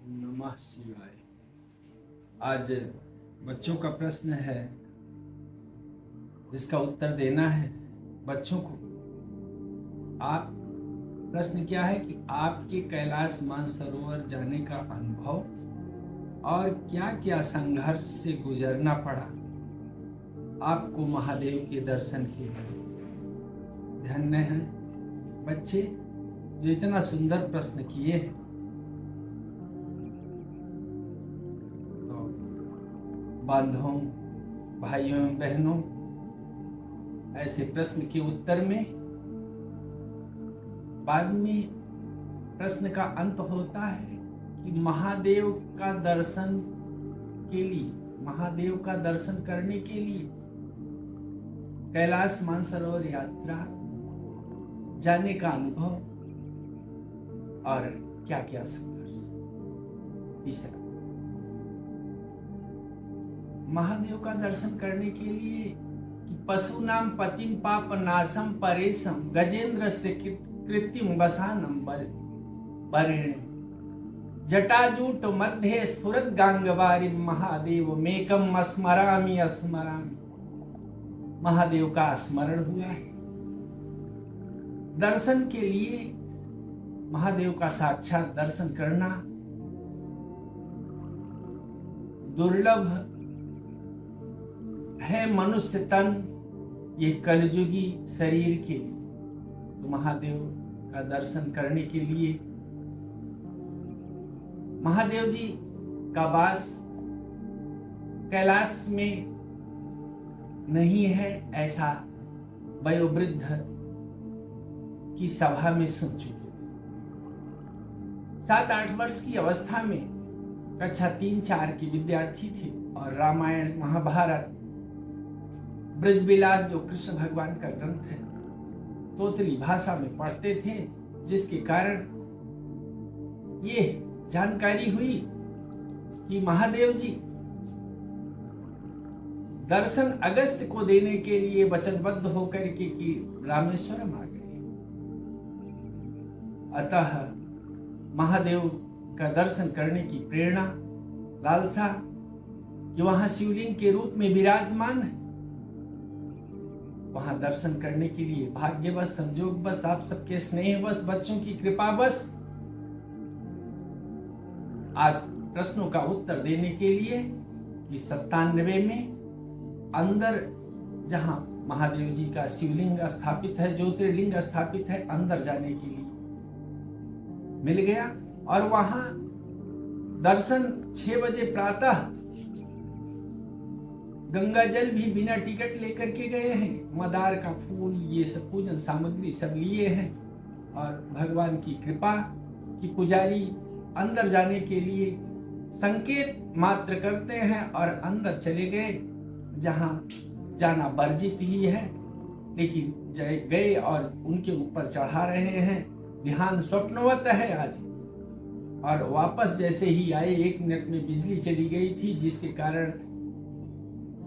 नमः शिवाय। आज बच्चों का प्रश्न है जिसका उत्तर देना है बच्चों को। आप प्रश्न क्या है कि आपके कैलाश मानसरोवर जाने का अनुभव और क्या क्या संघर्ष से गुजरना पड़ा आपको महादेव के दर्शन के लिए। धन्य हैं बच्चे जो इतना सुंदर प्रश्न किए हैं। तो बांधवों, भाइयों एवं बहनों, ऐसे प्रश्न के उत्तर में बाद में प्रश्न का अंत होता है कि महादेव का दर्शन के लिए, महादेव का दर्शन करने के लिए कैलाश मानसरोवर यात्रा जाने का अनुभव और क्या क्या संघर्ष। तीसरा, महादेव का दर्शन करने के लिए कि पशुनाम पतिम पाप नाशम परेशम गजेंद्र से कृत्रिम वसानम बरेण जटाजूट मध्य स्फुरत गांगवारी महादेव मेकम स्मरामि स्मरामि। महादेव का स्मरण हुआ है। दर्शन के लिए महादेव का साक्षात दर्शन करना दुर्लभ है मनुष्य तन ये कलयुगी शरीर के लिए। तो महादेव का दर्शन करने के लिए महादेव जी का वास कैलाश में नहीं है, ऐसा वयोवृद्ध की सभा में सुन चुके थे। 7-8 वर्ष की अवस्था में कक्षा 3-4 की विद्यार्थी थे और रामायण महाभारत ब्रजविलास जो कृष्ण भगवान का ग्रंथ है तोतली भाषा में पढ़ते थे, जिसके कारण ये जानकारी हुई कि महादेव जी दर्शन अगस्त को देने के लिए वचनबद्ध होकर के कि रामेश्वरम आ गए। अतः महादेव का दर्शन करने की प्रेरणा, लालसा कि वहां शिवलिंग के रूप में विराजमान है, वहां दर्शन करने के लिए भाग्यवश, संजोगवश, आप सबके स्नेहवश, बच्चों की कृपावश आज प्रश्नों का उत्तर देने के लिए कि 97 में अंदर जहां महादेव जी का शिवलिंग स्थापित है, ज्योतिर्लिंग स्थापित है, अंदर जाने के लिए मिल गया। और वहां दर्शन 6 बजे प्रातः गंगा जल भी बिना टिकट लेकर के गए हैं, मदार का फूल, ये सब पूजन सामग्री सब लिए हैं और भगवान की कृपा कि पुजारी अंदर जाने के लिए संकेत मात्र करते हैं और अंदर चले गए जहां जाना वर्जित ही है, लेकिन जय गए और उनके ऊपर चढ़ा रहे हैं। ध्यान स्वप्नवत है आज। और वापस जैसे ही आए 1 मिनट में बिजली चली गई थी, जिसके कारण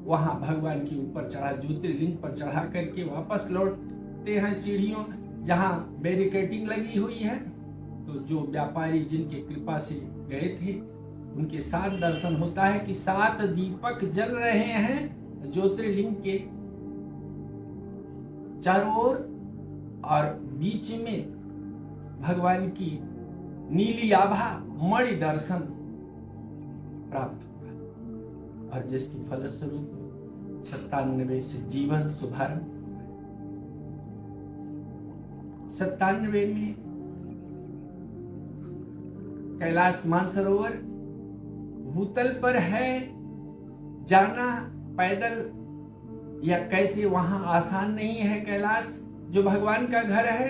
वहां भगवान के ऊपर चढ़ा, ज्योतिर्लिंग पर चढ़ा करके वापस लौटते हैं सीढ़ियों जहां बैरिकेडिंग लगी हुई है। तो जो व्यापारी जिनके कृपा से गए थे उनके साथ दर्शन होता है कि 7 दीपक जल रहे हैं ज्योतिर्लिंग के चारों ओर और बीच में भगवान की नीली आभा मणि दर्शन प्राप्त हुआ और जिसकी फलस्वरूप 97 से जीवन शुभारंभ। 97 में कैलाश मानसरोवर भूतल पर है, जाना पैदल या कैसे वहां आसान नहीं है। कैलाश जो भगवान का घर है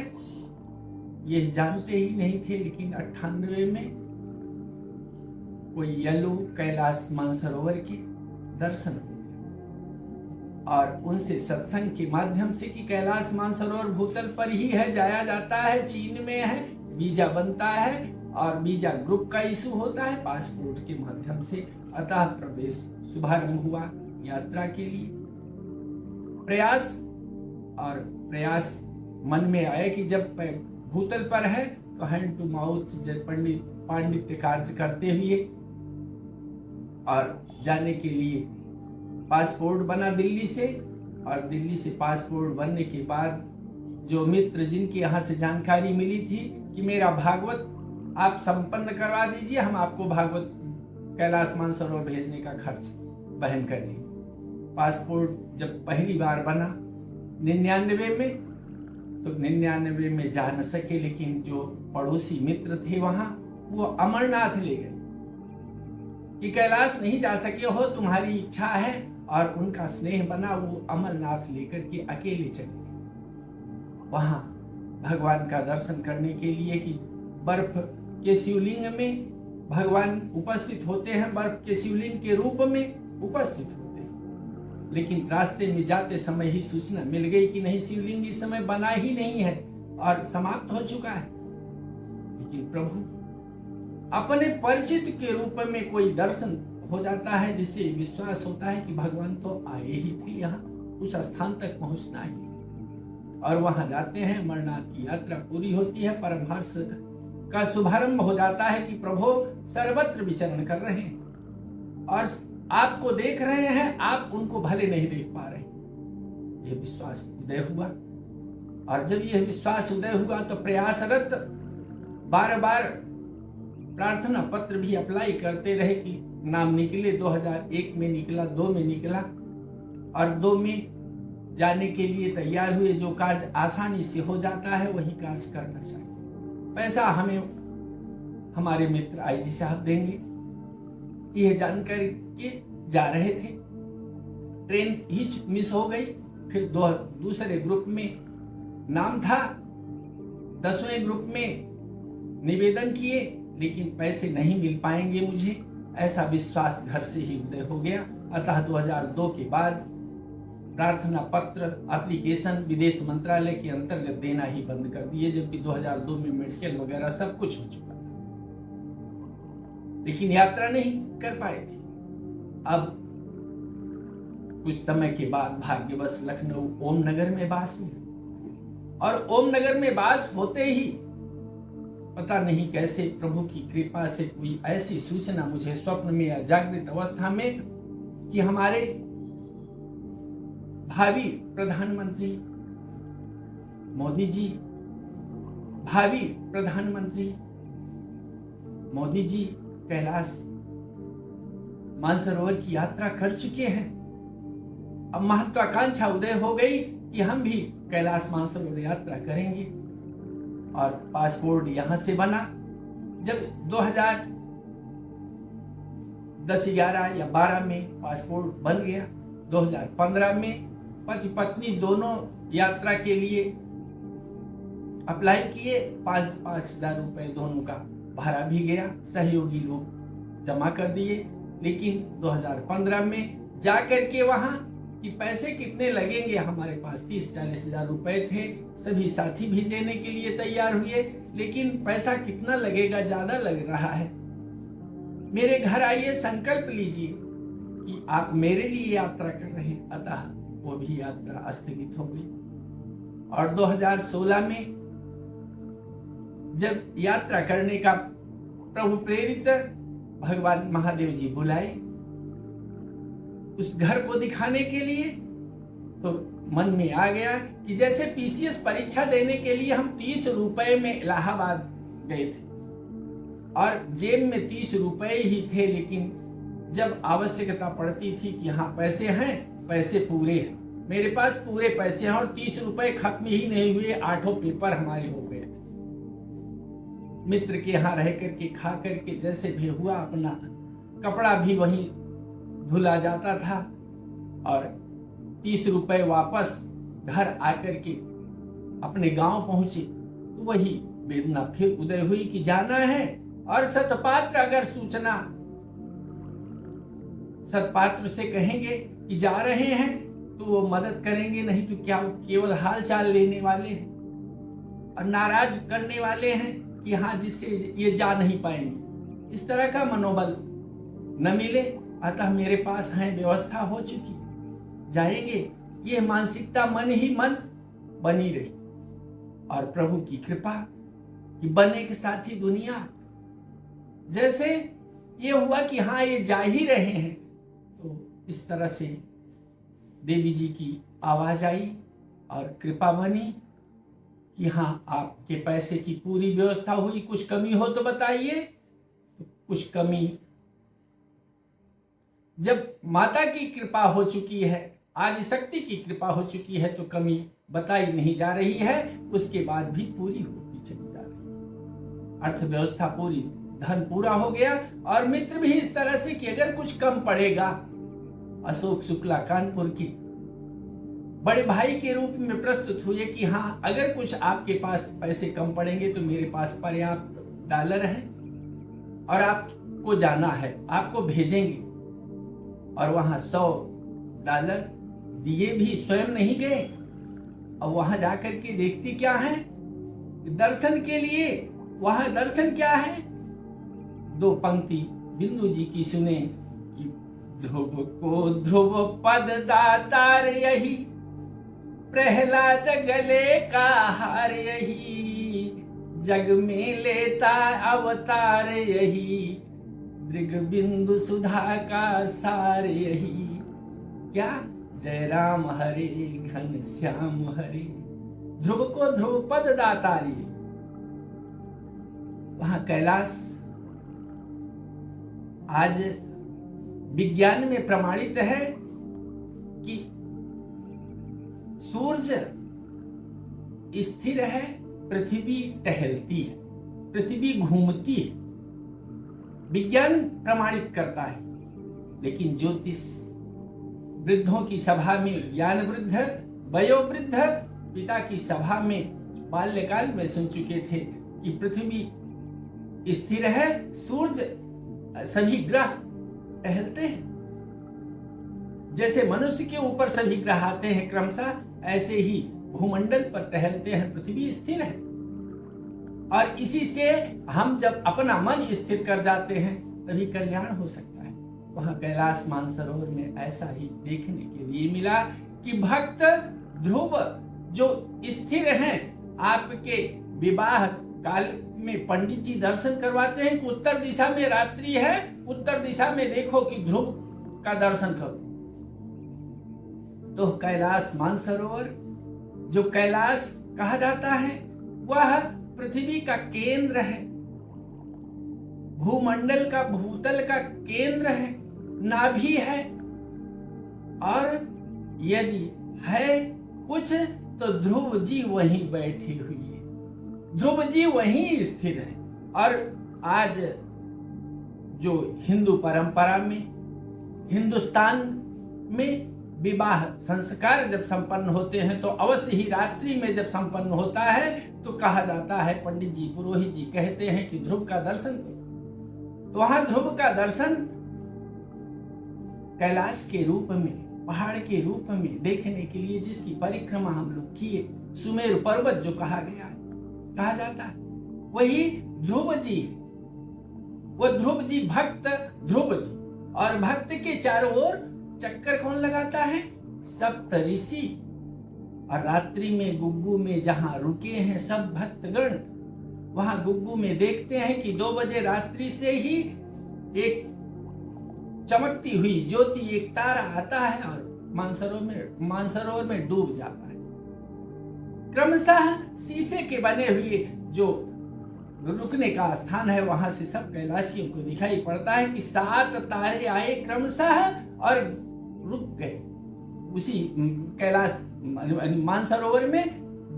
ये जानते ही नहीं थे, लेकिन 98 में कोई यलो कैलाश मानसरोवर के दर्शन हुए और उनसे सत्संग के माध्यम से कि कैलाश मानसरोवर भूतल पर ही है, जाया जाता है, चीन में है, वीजा बनता है और वीजा ग्रुप का इशू होता है पासपोर्ट के माध्यम से। अतः प्रवेश शुभारंभ हुआ यात्रा के लिए। प्रयास मन में आया कि जब भूतल पर है तो हैंड टू माउथ पांडित्य कार्य करते हुए और जाने के लिए पासपोर्ट बना दिल्ली से, और दिल्ली से पासपोर्ट बनने के बाद जो मित्र जिनके यहाँ से जानकारी मिली थी कि मेरा भागवत आप संपन्न करवा दीजिए, हम आपको भागवत कैलाश मानसरोवर भेजने का खर्च वहन कर लेंगे। पासपोर्ट जब पहली बार बना 99 में, तो 99 में जा न सके, लेकिन जो पड़ोसी मित्र थे वहां वो अमरनाथ ले गए कि कैलाश नहीं जा सके हो, तुम्हारी इच्छा है, और उनका स्नेह बना, वो अमरनाथ लेकर के अकेले चले गए वहां भगवान का दर्शन करने के लिए कि बर्फ के शिवलिंग में भगवान उपस्थित होते हैं, बर्फ के शिवलिंग के रूप में उपस्थित होते हैं। लेकिन रास्ते में जाते समय ही सूचना मिल गई कि नहीं, शिवलिंग इस समय बना ही नहीं है और समाप्त हो चुका है। लेकिन प्रभु अपने परिचित के रूप में कोई दर्शन हो जाता है, जिससे विश्वास होता है कि भगवान तो आए ही थे यहाँ, उस स्थान तक पहुंचना ही, और वहां जाते हैं। अमरनाथ की यात्रा पूरी होती है, परमहंस का शुभारंभ हो जाता है कि प्रभु सर्वत्र विचरण कर रहे हैं और आपको देख रहे हैं, आप उनको भले नहीं देख पा रहे। यह विश्वास उदय हुआ, और जब यह विश्वास उदय हुआ तो प्रयासरत बार बार प्रार्थना पत्र भी अप्लाई करते रहे कि नाम निकले। 2001 में निकला, 2 में निकला, और 2 में जाने के लिए तैयार हुए। जो कार्य आसानी से हो जाता है वही कार्य करना चाहिए। पैसा हमें हमारे मित्र आईजी साहब देंगे, यह जानकर के जा रहे थे। ट्रेन ही मिस हो गई। फिर दूसरे ग्रुप में नाम था, 10वें ग्रुप में निवेदन किए, लेकिन पैसे नहीं मिल पाएंगे मुझे, ऐसा विश्वास घर से ही उदय हो गया। अतः 2002 के बाद प्रार्थना पत्र एप्लीकेशन विदेश मंत्रालय के अंतर्गत देना ही बंद कर दिए, जबकि 2002 में मेडिकल वगैरह सब कुछ हो चुका था, लेकिन यात्रा नहीं कर पाए थे। अब कुछ समय के बाद भाग्यवश लखनऊ ओम नगर में वास में, और ओम नगर में वास होते ही पता नहीं कैसे प्रभु की कृपा से कोई ऐसी सूचना मुझे स्वप्न में या जागृत अवस्था में कि हमारे भावी प्रधानमंत्री मोदी जी कैलाश मानसरोवर की यात्रा कर चुके हैं। अब महत्वाकांक्षा उदय हो गई कि हम भी कैलाश मानसरोवर यात्रा करेंगे, और पासपोर्ट यहां से बना। जब 2010-11 या 12 में पासपोर्ट बन गया, 2015 में पति पत्नी दोनों यात्रा के लिए अप्लाई किए। 5,000 रुपए दोनों का भाड़ा भी गया, सहयोगी लोग जमा कर दिए। लेकिन 2015 में जाकर के वहां कि पैसे कितने लगेंगे, हमारे पास 30-40 हजार रुपए थे। सभी साथी भी देने के लिए तैयार हुए, लेकिन पैसा कितना लगेगा, ज्यादा लग रहा है। मेरे घर आइए, संकल्प लीजिए कि आप मेरे लिए यात्रा कर रहे हैं। अतः वो भी यात्रा स्थगित हो गई। और 2016 में जब यात्रा करने का प्रभु प्रेरित भगवान महादेव जी बुलाए उस घर को दिखाने के लिए, तो मन में आ गया कि जैसे पीसीएस परीक्षा देने के लिए हम 30 रुपए में इलाहाबाद गए थे और जेब में 30 रुपए ही थे, लेकिन जब आवश्यकता पड़ती थी कि हाँ पैसे हैं, पैसे पूरे हैं, मेरे पास पूरे पैसे हैं और 30 रुपए खत्म ही नहीं हुए, 8 पेपर हमारे हो गए थे। मित्र के यहाँ रह करके खा करके जैसे भी हुआ, अपना कपड़ा भी वहीं धुला जाता था और 30 रुपए वापस घर आकर के अपने गांव पहुंचे तो वही वेदना फिर उदय हुई कि जाना है। और सतपात्र अगर सूचना सतपात्र से कहेंगे कि जा रहे हैं तो वो मदद करेंगे, नहीं तो क्या केवल हाल चाल लेने वाले हैं और नाराज करने वाले हैं कि हाँ जिससे ये जा नहीं पाएंगे, इस तरह का मनोबल न मिले। अतः मेरे पास है, व्यवस्था हो चुकी, जाएंगे, ये मानसिकता मन ही मन बनी रही। और प्रभु की कृपा कि बने के साथी दुनिया। जैसे ये हुआ कि हाँ ये जा ही रहे हैं, तो इस तरह से देवी जी की आवाज आई और कृपा बनी कि हाँ आपके पैसे की पूरी व्यवस्था हुई, कुछ कमी हो तो बताइए। तो कुछ कमी, जब माता की कृपा हो चुकी है, आदिशक्ति की कृपा हो चुकी है, तो कमी बताई नहीं जा रही है, उसके बाद भी पूरी होती चली जा रही है। अर्थव्यवस्था पूरी, धन पूरा हो गया। और मित्र भी इस तरह से कि अगर कुछ कम पड़ेगा, अशोक शुक्ला कानपुर के बड़े भाई के रूप में प्रस्तुत हुए कि हाँ अगर कुछ आपके पास पैसे कम पड़ेंगे तो मेरे पास पर्याप्त डॉलर है और आपको जाना है, आपको भेजेंगे। और वहां $100 दिए भी स्वयं नहीं गए। अब वहां जाकर के देखती क्या है, दर्शन के लिए। वहां दर्शन क्या है, 2 पंक्ति बिंदु जी की सुने कि ध्रुव को ध्रुव पद दातार यही, प्रहलाद गले का हार यही, जग में लेता अवतार यही, दृग बिंदु सुधा का सार यही। क्या, जय राम हरे घन श्याम हरे, ध्रुव को ध्रुव पद दातारी। वहां कैलाश आज विज्ञान में प्रमाणित है कि सूर्य स्थिर है, पृथ्वी टहलती है, पृथ्वी घूमती है, विज्ञान प्रमाणित करता है। लेकिन ज्योतिष वृद्धों की सभा में, ज्ञान वृद्ध वयोवृद्ध पिता की सभा में बाल्यकाल में सुन चुके थे कि पृथ्वी स्थिर है, सूर्य, सभी ग्रह टहलते हैं। जैसे मनुष्य के ऊपर सभी ग्रह आते हैं क्रमशः, ऐसे ही भूमंडल पर टहलते हैं, पृथ्वी स्थिर है। और इसी से हम जब अपना मन स्थिर कर जाते हैं तभी कल्याण हो सकता है। वहां कैलाश मानसरोवर में ऐसा ही देखने के लिए मिला कि भक्त ध्रुव जो स्थिर हैं, आपके विवाह काल में पंडित जी दर्शन करवाते हैं कि उत्तर दिशा में रात्रि है, उत्तर दिशा में देखो कि ध्रुव का दर्शन करो। तो कैलाश मानसरोवर, जो कैलाश कहा जाता है, वह पृथ्वी का केंद्र है, भूमंडल का, भूतल का केंद्र है, नाभि है। और यदि है कुछ तो ध्रुव जी वहीं बैठे हुए, ध्रुव जी वहीं स्थिर है। और आज जो हिंदू परंपरा में, हिंदुस्तान में विवाह संस्कार जब संपन्न होते हैं तो अवश्य ही रात्रि में जब संपन्न होता है तो कहा जाता है, पंडित जी, पुरोहित जी कहते हैं कि ध्रुव का दर्शन करो। तो वहां ध्रुव का दर्शन कैलाश के रूप में, पहाड़ के रूप में देखने के लिए जिसकी परिक्रमा हम लोग किए, सुमेरु पर्वत जो कहा गया, कहा जाता है, वही ध्रुव जी। वो ध्रुव जी, भक्त ध्रुव जी। और भक्त के चारों ओर चक्कर कौन लगाता है, सप्त ऋषि। और रात्रि में गुग्गू में जहां रुके हैं सब भक्तगण, वहां गुग्गू में देखते हैं कि 2 बजे रात्रि से ही एक चमकती हुई ज्योति, एक तारा आता है और मानसरोवर में डूब जाता है। क्रमशः शीशे के बने हुए जो रुकने का स्थान है, वहां से सब कैलाशियों को दिखाई पड़ता है कि 7 तारे आए क्रमशः और रुक गए। उसी कैलाश मानसरोवर में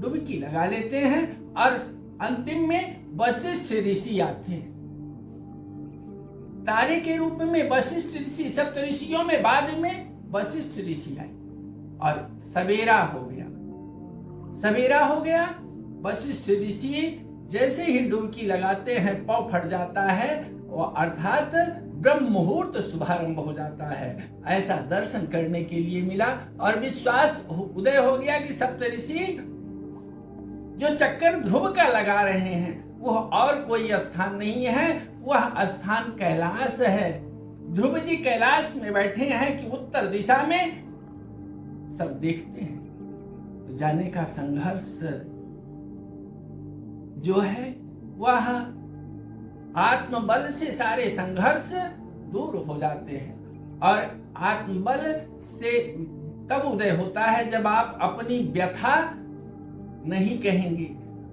डुबकी लगा लेते हैं और अंतिम में वशिष्ठ ऋषि आते हैं तारे के रूप में। वशिष्ठ ऋषि, सप्त ऋषियों में बाद में वशिष्ठ ऋषि आए और सवेरा हो गया, सवेरा हो गया। वशिष्ठ ऋषि जैसे ही डुबकी लगाते हैं पांव फट जाता है, और अर्थात ब्रह्म मुहूर्त शुभारंभ हो जाता है। ऐसा दर्शन करने के लिए मिला और विश्वास उदय हो गया कि सप्तऋषि जो चक्कर ध्रुव का लगा रहे हैं वह और कोई स्थान नहीं है, वह स्थान कैलाश है। ध्रुव जी कैलाश में बैठे हैं कि उत्तर दिशा में सब देखते हैं। तो जाने का संघर्ष जो है वह आत्मबल से सारे संघर्ष दूर हो जाते हैं। और आत्मबल से तब उदय होता है जब आप अपनी व्यथा नहीं कहेंगे।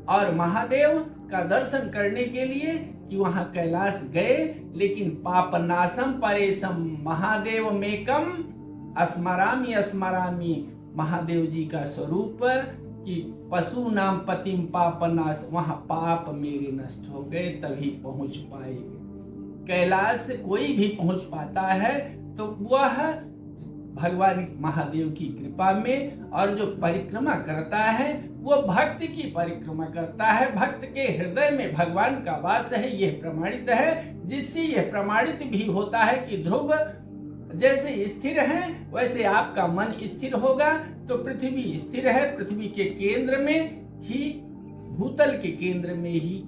और महादेव का दर्शन करने के लिए कि वहां कैलाश गए, लेकिन पापनाशम परेशम महादेव मेकम स्मरामि स्मरामि, महादेव जी का स्वरूप कि पशु नाम पतिम पापनाश, वहां पाप मेरे नष्ट हो गए, तभी पहुंच पाए। कैलाश कोई भी पहुंच पाता है तो वह भगवान महादेव की कृपा में, और जो परिक्रमा करता है वो भक्त की परिक्रमा करता है। भक्त के हृदय में भगवान का वास है, यह प्रमाणित है। जिससे यह प्रमाणित भी होता है कि ध्रुव जैसे स्थिर है वैसे आपका मन स्थिर होगा। तो पृथ्वी स्थिर है, पृथ्वी के केंद्र में ही, भूतल के केंद्र में ही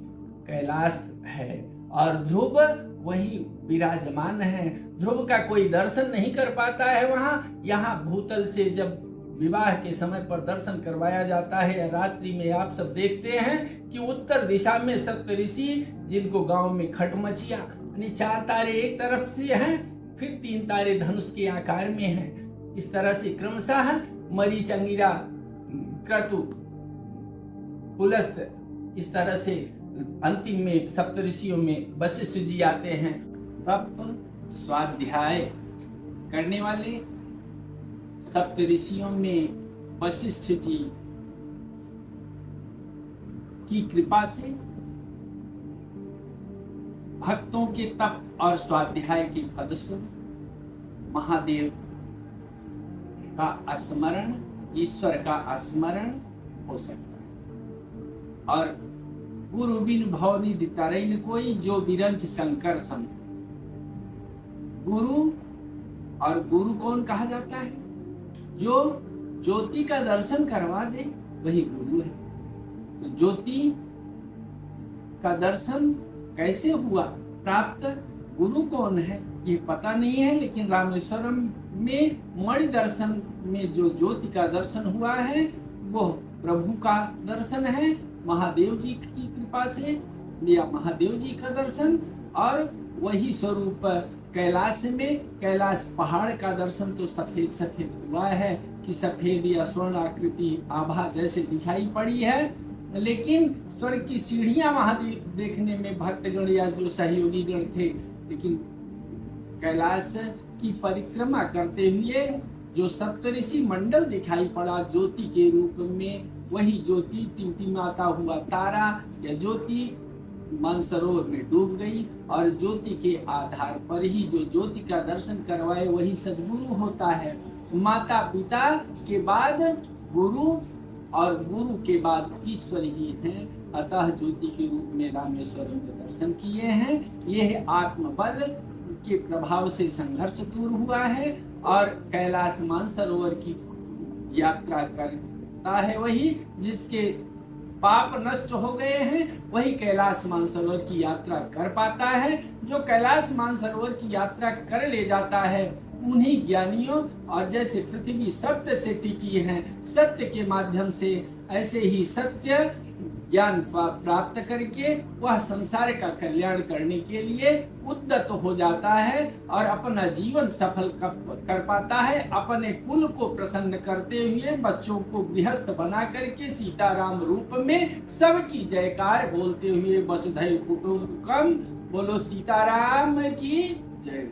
कैलाश है और ध्रुव वही विराजमान है। ध्रुव का कोई दर्शन नहीं कर पाता है वहां। यहाँ भूतल से जब विवाह के समय पर दर्शन करवाया जाता है, रात्रि में आप सब देखते हैं कि उत्तर दिशा में सप्तऋषि, जिनको गांव में खटमचिया, यानी 4 तारे एक तरफ से हैं, फिर 3 तारे धनुष के आकार में हैं। इस तरह से क्रमशः मरीच, अंगिरा, क्रतु, पुलस्त, इस तरह से अंतिम में सप्तऋषियों में वशिष्ठ जी आते हैं। तब स्वाध्याय करने वाले सप्तऋषियों में वशिष्ठ जी की कृपा से भक्तों के तप और स्वाध्याय के फलस्वरूप महादेव का स्मरण, ईश्वर का स्मरण हो सकता है। और गुरु बिन भवनी दितारैन कोई, जो विरंच शंकर सम। गुरु, और गुरु कौन कहा जाता है? जो ज्योति का दर्शन करवा दे वही गुरु है। तो ज्योति का दर्शन कैसे हुआ प्राप्त, गुरु कौन है ये पता नहीं है, लेकिन रामेश्वरम में मणि दर्शन में जो ज्योति का दर्शन हुआ है वो प्रभु का दर्शन है, महादेव जी की कृपा से या महादेव जी का दर्शन। और वही स्वरूप कैलाश में, कैलाश पहाड़ का दर्शन तो सफेद सफेद हुआ है कि सफेद या स्वर्ण आकृति आभा जैसे दिखाई पड़ी है, लेकिन स्वर्ग की सीढ़ियां वहां देखने में भक्तगण या जो सहयोगी गण थे, लेकिन कैलाश की परिक्रमा करते हुए जो सप्तऋषि मंडल दिखाई पड़ा ज्योति के रूप में, वही ज्योति टिमटिमाता हुआ तारा या ज्योति मानसरोवर में डूब गई। और ज्योति के आधार पर ही जो ज्योति का दर्शन करवाए वही सद्गुरु होता है। माता पिता के बाद गुरु और गुरु के बाद ईश्वर ही हैं। अतः ज्योति के रूप में रामेश्वरम के दर्शन किए हैं। यह आत्मबल के प्रभाव से संघर्ष दूर हुआ है और कैलाश मानसरोवर की यात्रा करता है वही, जिसके पाप नष्ट हो गए हैं वही कैलाश मानसरोवर की यात्रा कर पाता है। जो कैलाश मानसरोवर की यात्रा कर ले जाता है उन्हीं ज्ञानियों, और जैसे पृथ्वी सत्य से टिकी है, सत्य के माध्यम से, ऐसे ही सत्य ज्ञान प्राप्त करके वह संसार का कल्याण करने के लिए उद्यत हो जाता है और अपना जीवन सफल कर पाता है। अपने कुल को प्रसन्न करते हुए बच्चों को गृहस्थ बना करके सीताराम रूप में सबकी जयकार बोलते हुए वसुधैव कुटुंबकम, बोलो सीताराम की जय।